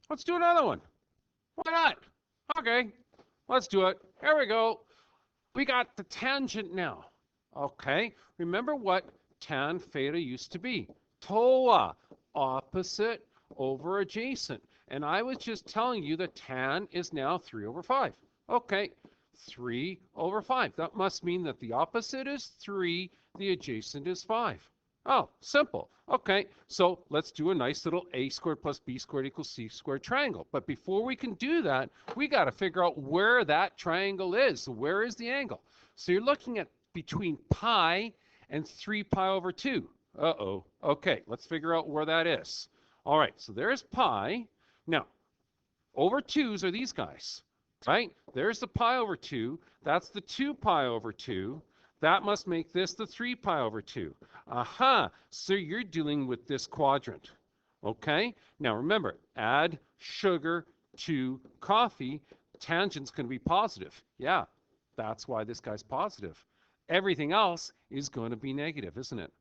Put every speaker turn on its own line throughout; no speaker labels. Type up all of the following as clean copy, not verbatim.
Let's do another one. Why not? Okay, let's do it. Here we go. We got the tangent now. Okay, remember what tan theta used to be? TOA, opposite over adjacent. And I was just telling you that tan is now 3 over 5. Okay, 3 over 5. That must mean that the opposite is 3, the adjacent is 5. Oh, simple. Okay, so let's do a nice little a squared plus b squared equals c squared triangle. But before we can do that, we got to figure out where that triangle is. So where is the angle? So you're looking at between pi and 3 pi over 2. Uh-oh. Okay, let's figure out where that is. All right, so there's pi. Now, over 2's are these guys, right? There's the pi over 2. That's the 2 pi over 2. That must make this the 3 pi over 2. Aha, so you're dealing with this quadrant. Okay, now remember, add sugar to coffee, tangent's going to be positive. Yeah, that's why this guy's positive. Everything else is going to be negative, isn't it?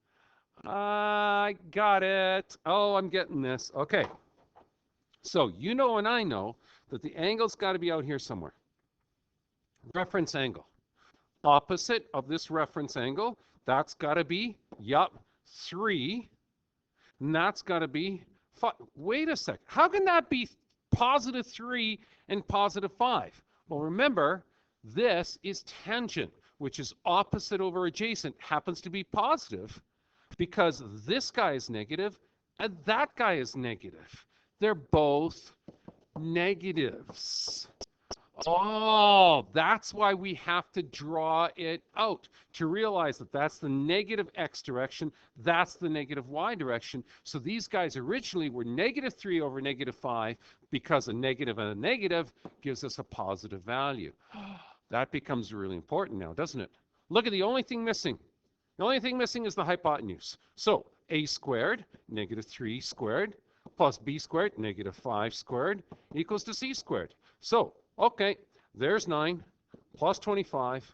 I got it. Oh, I'm getting this. Okay, so you know and I know that the angle's got to be out here somewhere. Reference angle. Opposite of this reference angle, that's got to be, yup, 3. And that's got to be 5. Wait a sec. How can that be positive 3 and positive 5? Well, remember, this is tangent, which is opposite over adjacent, happens to be positive because this guy is negative and that guy is negative. They're both negatives. Oh, that's why we have to draw it out to realize that that's the negative x direction, that's the negative y direction. So these guys originally were negative 3 over negative 5 because a negative and a negative gives us a positive value. That becomes really important now, doesn't it? Look at the only thing missing. The only thing missing is the hypotenuse. So a squared, negative 3 squared, plus b squared, negative 5 squared, equals to c squared. So okay, there's 9 plus 25.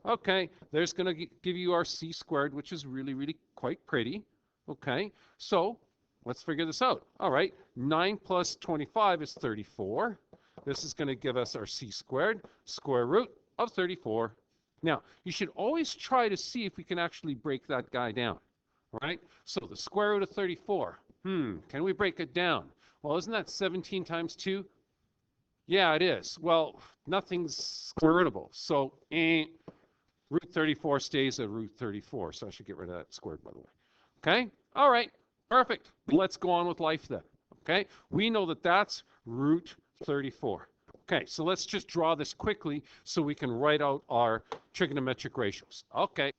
Okay, there's going to give you our c squared, which is really, really quite pretty. Okay, so let's figure this out. All right, 9 plus 25 is 34. This is going to give us our c squared, square root of 34. Now, you should always try to see if we can actually break that guy down, right? So the square root of 34, can we break it down? Well, isn't that 17 times 2? Yeah, it is. Well, nothing's square rootable. So root 34 stays at root 34. So I should get rid of that squared, by the way. Okay? All right. Perfect. Let's go on with life then. Okay? We know that that's root 34. Okay, so let's just draw this quickly so we can write out our trigonometric ratios. Okay.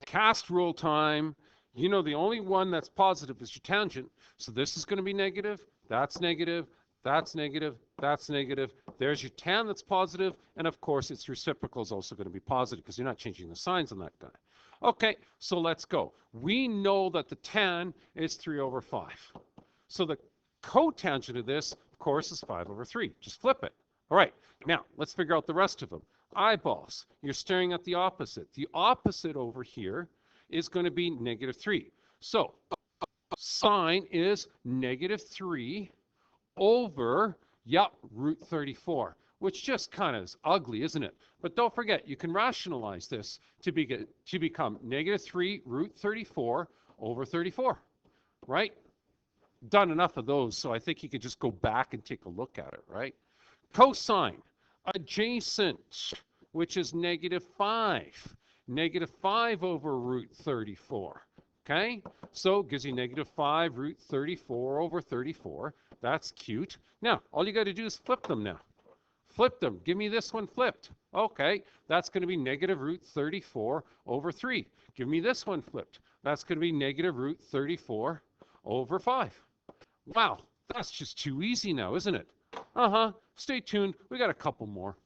Cast rule time. You know the only one that's positive is your tangent. So this is going to be negative. That's negative. That's negative, that's negative. There's your tan that's positive, and of course its reciprocal is also going to be positive because you're not changing the signs on that guy. Okay, so let's go. We know that the tan is 3 over 5. So the cotangent of this, of course, is 5 over 3. Just flip it. All right, now let's figure out the rest of them. Eyeballs, you're staring at the opposite. The opposite over here is going to be negative 3. So sine is negative 3 over, root 34, which just kind of is ugly, isn't it? But don't forget, you can rationalize this to become negative 3 root 34 over 34, right? Done enough of those, so I think you could just go back and take a look at it, right? Cosine, adjacent, which is negative 5. Negative 5 over root 34, okay? So it gives you negative 5 root 34 over 34. That's cute. Now, all you got to do is flip them now. Flip them. Give me this one flipped. Okay, that's going to be negative root 34 over 3. Give me this one flipped. That's going to be negative root 34 over 5. Wow, that's just too easy now, isn't it? Stay tuned. We got a couple more.